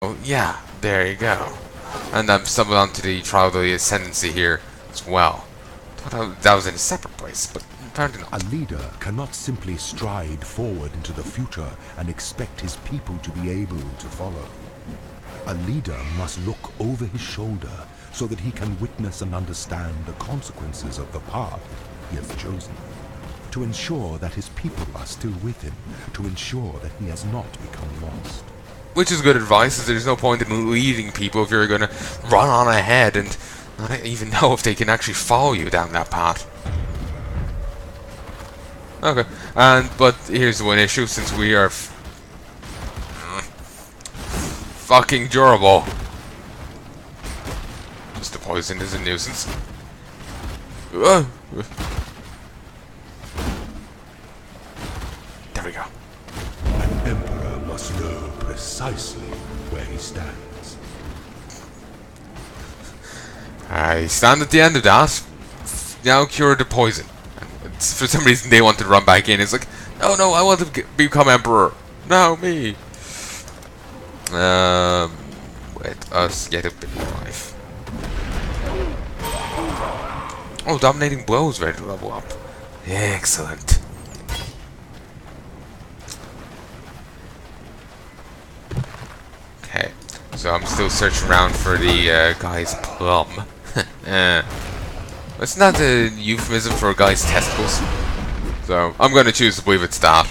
Oh, yeah, there you go. And I've stumbled onto the Trial of the Ascendancy here as well. Thought that was in a separate place, but apparently A not. leader cannot simply stride forward into the future and expect his people to be able to follow. A leader must look over his shoulder so that he can witness and understand the consequences of the path he has chosen. To ensure that his people are still with him, to ensure that he has not become lost. Which is good advice, as there's no point in leading people if you're going to run on ahead and not even know if they can actually follow you down that path. Okay, but here's one issue, since we are fucking durable. Just the poison is a nuisance. There we go. An emperor must know precisely where he stands. I stand at the end of that. Now cure the poison. For some reason they wanted to run back in. It's like, oh no, I want to become emperor. No, me. Let us get a bit more life. Oh, dominating blows ready to level up. Excellent. Okay, so I'm still searching around for the guy's plum. It's not a euphemism for a guy's testicles. So, I'm going to choose to believe it's that.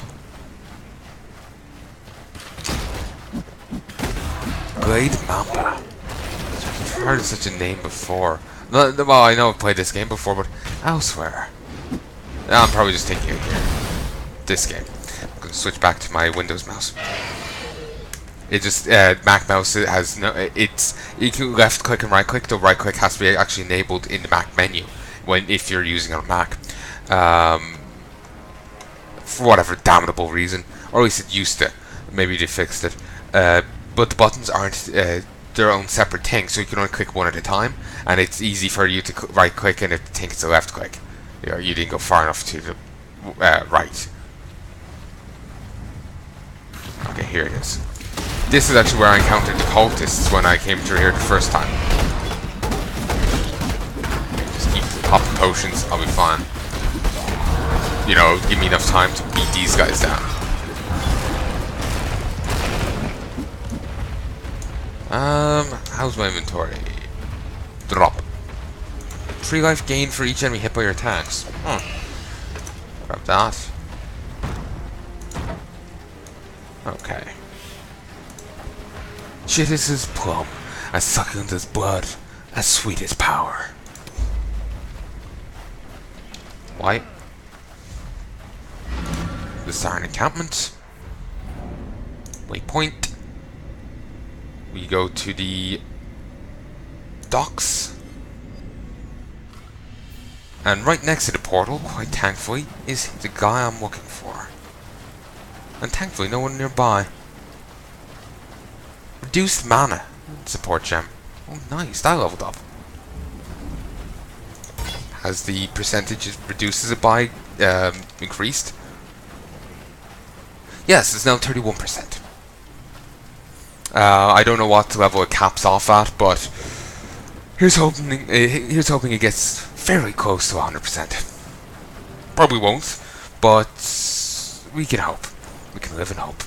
Glade Mamba. I've heard of such a name before. Well, I know I've played this game before, but elsewhere. I'm probably just taking it here. This game. I'm going to switch back to my Windows mouse. It just, Mac mouse, it has no, you can left click and right click. The right click has to be actually enabled in the Mac menu if you're using a Mac. For whatever damnable reason, or at least it used to. Maybe they fixed it. But the buttons aren't their own separate thing, so you can only click one at a time, and it's easy for you to right click, and it thinks it's a left click. You didn't go far enough to the right. Okay, here it is. This is actually where I encountered the cultists when I came through here the first time. Just keep popping potions, I'll be fine. You know, give me enough time to beat these guys down. How's my inventory? Drop. 3 life gain for each enemy hit by your attacks. Grab that. Okay. Shit is his plum, as succulent as blood, as sweet as power. Why? The Siren encampment. Waypoint. We go to the docks. And right next to the portal, quite thankfully, is the guy I'm looking for. And thankfully, no one nearby. Reduced mana support gem. Oh, nice. That leveled up. Has the percentage it reduces it by increased? Yes, it's now 31%. I don't know what level it caps off at, but here's hoping it gets fairly close to 100%. Probably won't, but we can hope. We can live and hope.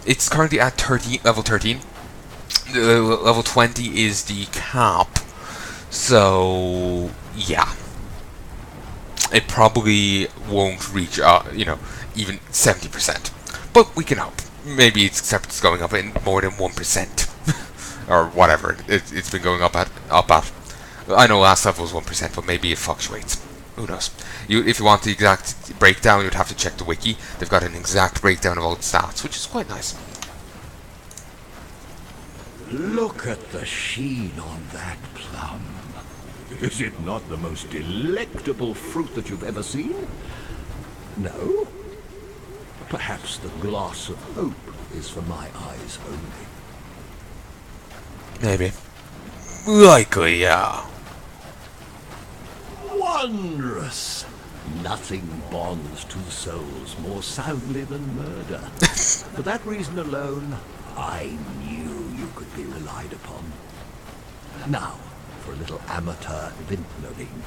It's currently at level 13. Level 20 is the cap. So, yeah. It probably won't reach, even 70%. But we can hope. Maybe it's going up in more than 1%. Or whatever. It's been going up at. I know last level was 1%, but maybe it fluctuates. Who knows? If you want the exact breakdown, you'd have to check the wiki. They've got an exact breakdown of all the stats, which is quite nice. Look at the sheen on that plum. Is it not the most delectable fruit that you've ever seen? No? Perhaps the glass of hope is for my eyes only. Maybe. Likely, yeah. Wondrous! Nothing bonds two souls more soundly than murder. For that reason alone, I knew you could be relied upon. Now, for a little amateur vintnering.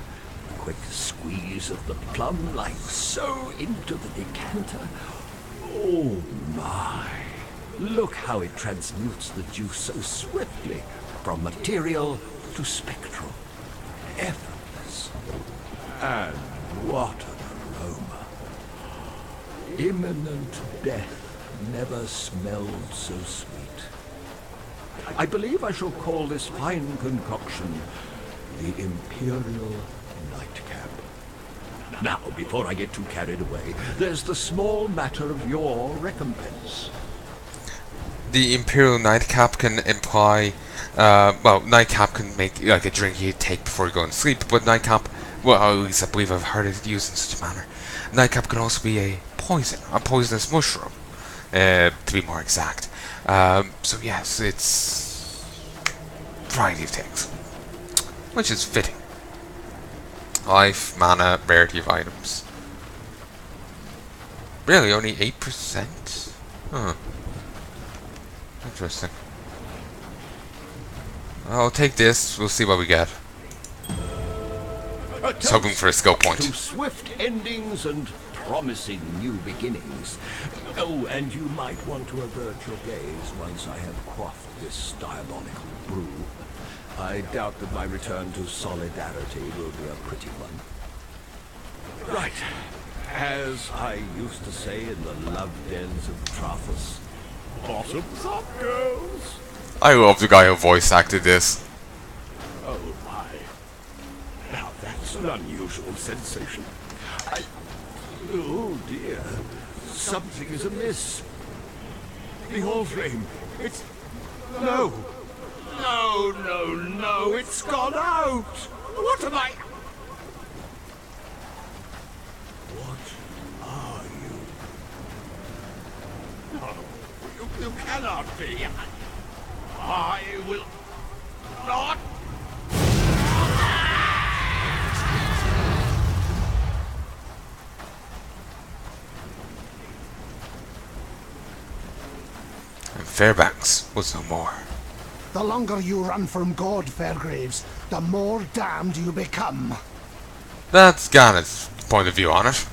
A quick squeeze of the plum, like so, into the decanter. Oh my! Look how it transmutes the juice so swiftly, from material to spectral. Effortless. And what an aroma. Imminent death never smelled so sweet. I believe I shall call this fine concoction the Imperial Nightcap. Now, before I get too carried away, there's the small matter of your recompense. The Imperial Nightcap can imply, well, Nightcap can make like a drink you take before you go to sleep, but Nightcap, well, at least I believe I've heard it used in such a manner. Nightcap can also be a poisonous mushroom, to be more exact. So yes, it's a variety of things, which is fitting. Life, mana, rarity of items. Really, only 8%? Huh. Interesting. I'll take this, we'll see what we get. Just hoping for a skill point. To swift endings and promising new beginnings. Oh, and you might want to avert your gaze once I have quaffed this diabolical brew. I doubt that my return to solidarity will be a pretty one. Right. As I used to say in the love dens of Trathus, bottoms up, girls. I love the guy who voice acted this. Oh my. Now that's an unusual sensation. Oh dear. Something is amiss. The Hall Flame. It's... No. No, it's gone out! What am I... What are you? No, you cannot be. I will not... And Fairbanks was no more. The longer you run from God, Fairgraves, the more damned you become. That's Ganna's point of view on it.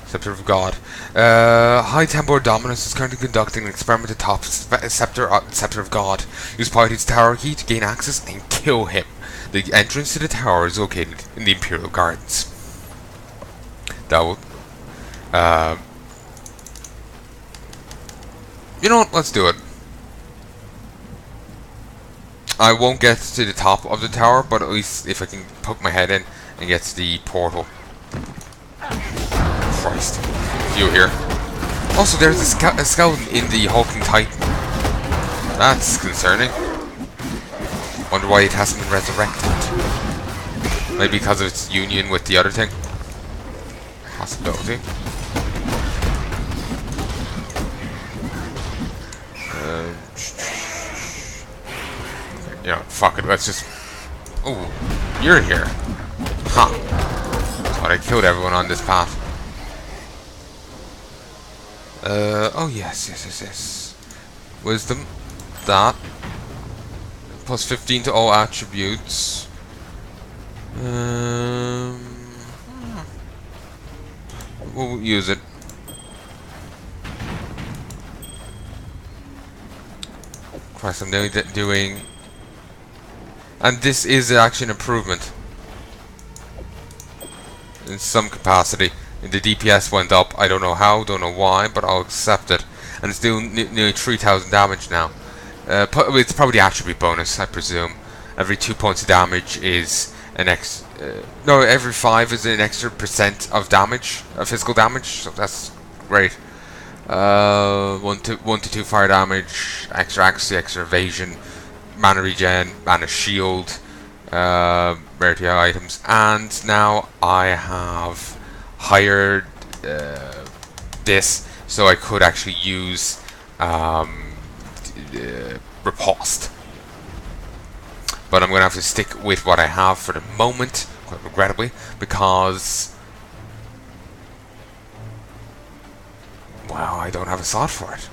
Scepter of God. High Templar Dominus is currently conducting an experiment atop Scepter of God. Use Piety's tower key to gain access and kill him. The entrance to the tower is located in the Imperial Gardens. That will... you know what? Let's do it. I won't get to the top of the tower, but at least if I can poke my head in and get to the portal. Christ. You here. Also, there's a skeleton in the Hulking Titan. That's concerning. Wonder why it hasn't been resurrected. Maybe because of its union with the other thing. Possibility. You know, fuck it, let's just... Oh, you're here. Huh. Thought I killed everyone on this path. Oh yes. Wisdom. That. Plus 15 to all attributes. We'll use it. Christ, I'm nearly doing... And this is actually an improvement. In some capacity. The DPS went up. I don't know how, don't know why, but I'll accept it. And it's doing nearly 3,000 damage now. It's probably attribute bonus, I presume. Every 2 points of damage is an no, every 5 is an extra % of damage, physical damage, so that's great. 1 to 2 fire damage, extra accuracy, extra evasion, mana regen, mana shield, rarity items, and now I have hired this, so I could actually use riposte. But I'm going to have to stick with what I have for the moment, quite regrettably, because Wow, I don't have a slot for it.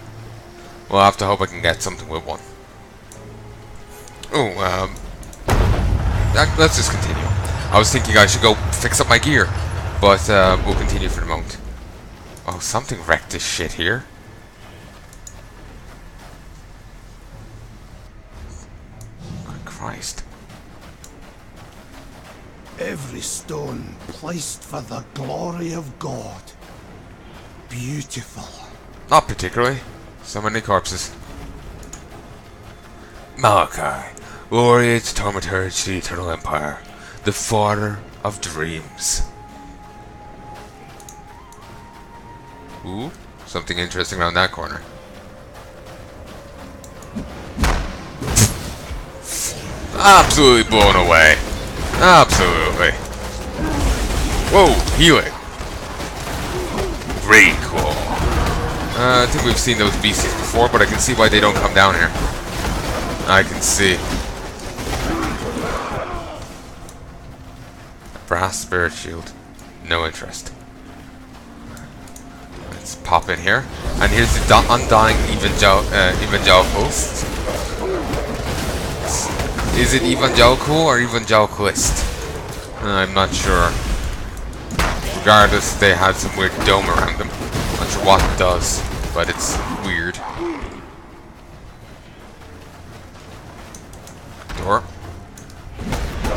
Well, I have to hope I can get something with one. Oh, let's just continue. I was thinking I should go fix up my gear, but we'll continue for the moment. Oh, something wrecked this shit here. Good Christ. Every stone placed for the glory of God. Beautiful. Not particularly. So many corpses. Malachi, laureate thaumaturge to the Eternal Empire, the father of dreams. Ooh, something interesting around that corner. Absolutely blown away. Absolutely. Whoa, healing. Very cool. I think we've seen those beasties before, but I can see why they don't come down here. I can see. Brass spirit shield. No interest. Let's pop in here. And here's the undying evangelicalist. Is it evangelical or evangelicalist? I'm not sure. Regardless, they had some weird dome around them. Not sure what it does, but it's weird. Door.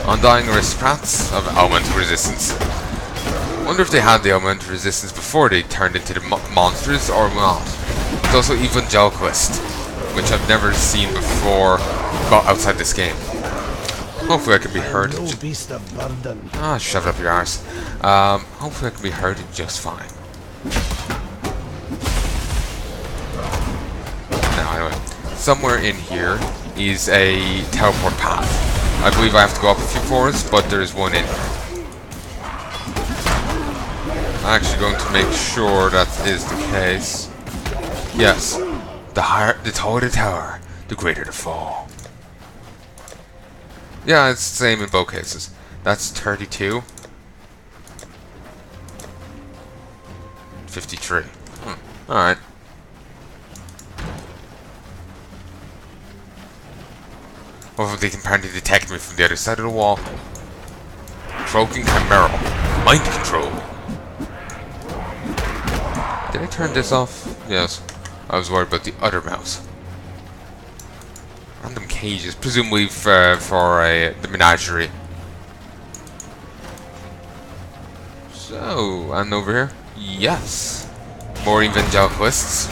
Undying aristocrats of elemental resistance. Wonder if they had the elemental resistance before they turned into the monsters or not. It's also evangelicalist, which I've never seen before outside this game. Hopefully I can be heard. No beast of burden. Ah, shove it up your arse. Hopefully I can be heard just fine. Now, anyway, somewhere in here is a teleport path. I believe I have to go up a few floors, but there's one in here. I'm actually going to make sure that is the case. Yes. The taller the tower, the greater the fall. Yeah, it's the same in both cases. That's 32. 53. Alright. Hopefully they can apparently detect me from the other side of the wall. Croaking Chimera. Mind control. Did I turn this off? Yes. I was worried about the other mouse. Random cages, presumably for the menagerie. So, and over here? Yes. More evangelicalists.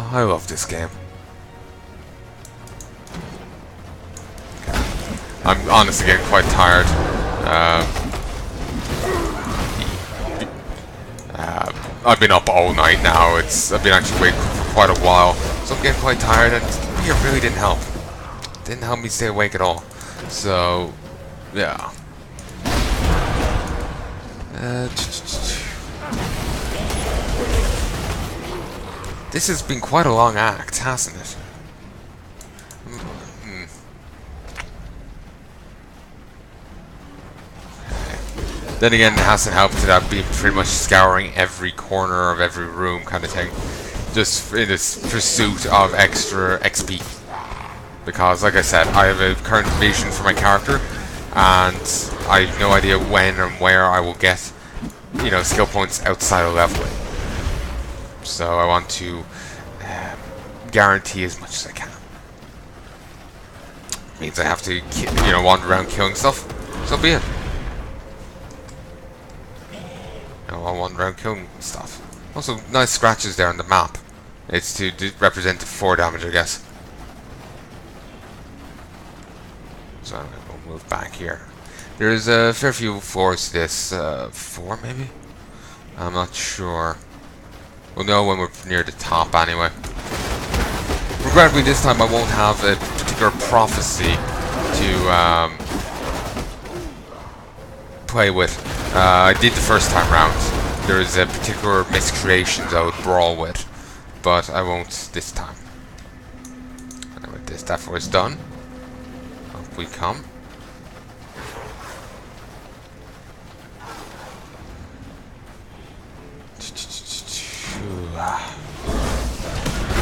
I love this game. I'm honestly getting quite tired. I've been up all night now. I've been actually awake for quite a while, so I'm getting quite tired, and it really didn't help. Didn't help me stay awake at all. So, yeah. This has been quite a long act, hasn't it? Then again, it hasn't helped that I've been pretty much scouring every corner of every room kind of thing. Just in this pursuit of extra XP. Because, like I said, I have a current vision for my character, and I have no idea when and where I will get, you know, skill points outside of leveling. So I want to guarantee as much as I can. Means I have to, you know, wander around killing stuff. So be it. I'll wander around killing stuff. Also, nice scratches there on the map. It's to represent the 4 damage, I guess. So I'm going to move back here. There's a fair few floors to this. 4 maybe? I'm not sure. We'll know when we're near the top anyway. Regrettably, this time I won't have a particular prophecy to play with. I did the first time round. There is a particular miscreations I would brawl with, but I won't this time. And with this, that was done. Up we come.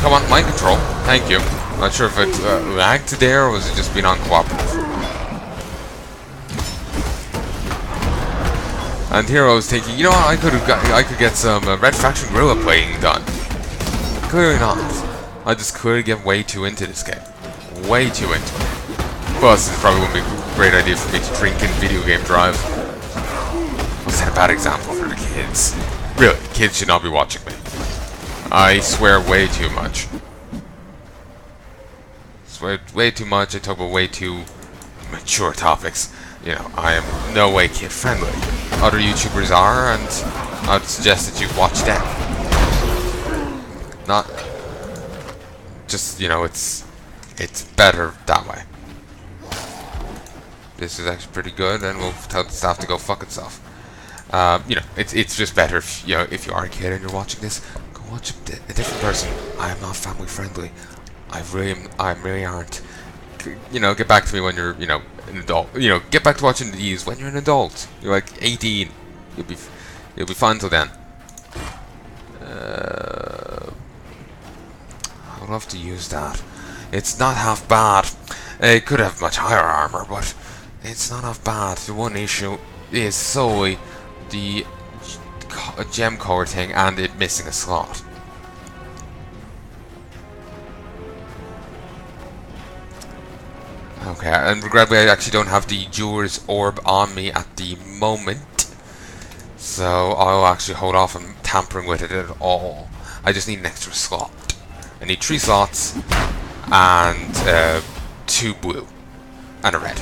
Come on, mind control. Thank you. Not sure if it lagged there or was it just being uncooperative. And here I was thinking, you know what, I could get some Red Faction Guerrilla playing done. Clearly not. I just could get way too into this game. Way too into it. Plus, it probably wouldn't be a great idea for me to drink in video game drive. I'll set a bad example for the kids. Really, kids should not be watching me. I swear way too much. Swear way too much, I talk about way too mature topics. You know, I am no way kid friendly. Other YouTubers are, and I would suggest that you watch them. Not just, you know, it's better that way. This is actually pretty good, and we'll tell the staff to go fuck itself. You know, it's just better if you know, if you are a kid and you're watching this, go watch a different person. I am not family friendly. I really aren't. You know, get back to me when you're, you know, an adult. You know, get back to watching these when you're an adult. You're like 18. You'll be fine till then. I'd love to use that. It's not half bad. It could have much higher armor, but it's not half bad. The one issue is solely the gem core thing and it missing a slot. Okay, and regrettably I actually don't have the Jeweler's Orb on me at the moment, so I'll actually hold off on tampering with it at all. I just need an extra slot. I need 3 slots and 2 blue and a red.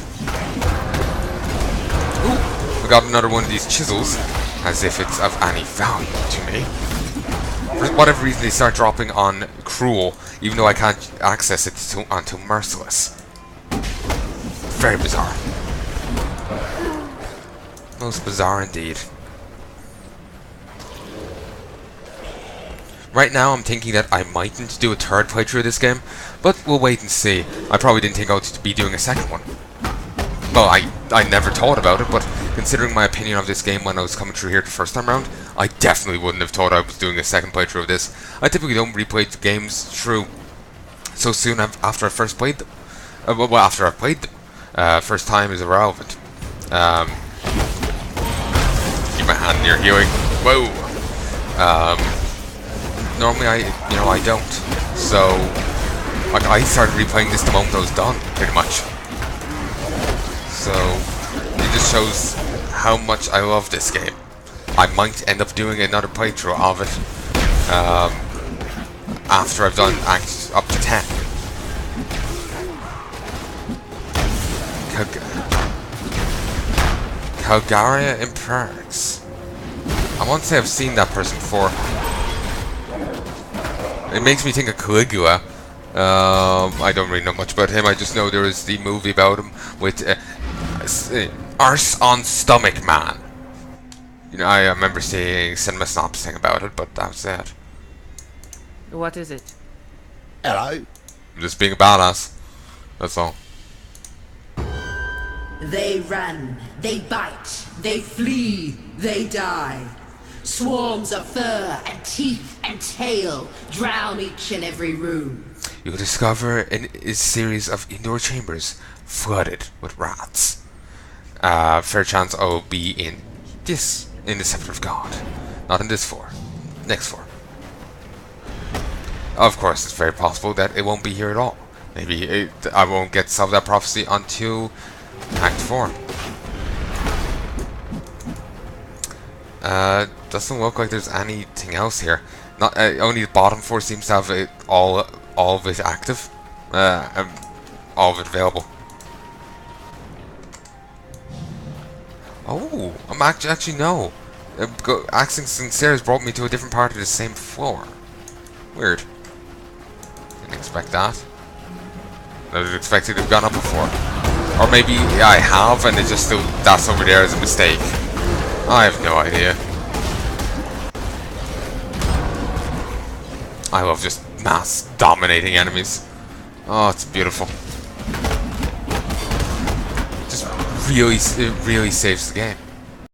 Ooh, we got another one of these chisels, as if it's of any value to me. For whatever reason they start dropping on Cruel, even though I can't access it until Merciless. Very bizarre. Most bizarre indeed. Right now I'm thinking that I mightn't do a 3rd playthrough of this game, but we'll wait and see. I probably didn't think I would be doing a 2nd one. Well, I never thought about it, but considering my opinion of this game when I was coming through here the first time around, I definitely wouldn't have thought I was doing a 2nd playthrough of this. I typically don't replay the games through so soon after I first played them. Well, after I've played them. First time is irrelevant. Keep my hand near healing. Whoa! Normally I don't. So, like, I started replaying this the moment I was done, pretty much. So, it just shows how much I love this game. I might end up doing another playthrough of it after I've done acts up to 10. Calgaria in Prax. I want to say I've seen that person before. It makes me think of Caligula. I don't really know much about him. I just know there was the movie about him with Arse on Stomach Man. You know, I remember seeing Cinema Snobs thing about it, but that was it. What is it? Hello? I'm just being a badass. That's all. They run, they bite, they flee, they die. Swarms of fur and teeth and tail drown each and every room. You'll discover a series of indoor chambers flooded with rats. Fair chance I will be in the Scepter of God. Not in this floor. Next floor. Of course, it's very possible that it won't be here at all. Maybe I won't get solve that prophecy until Act 4. Doesn't look like there's anything else here. Not only the bottom floor seems to have it, all of it active, and all of it available. Oh, I'm actually no. Accessing stairs brought me to a different part of the same floor. Weird. Didn't expect that. I was expecting to have gone up before. Or maybe I have, and it just still that's over there as a mistake. I have no idea. I love just mass dominating enemies. Oh, it's beautiful. Just it really saves the game.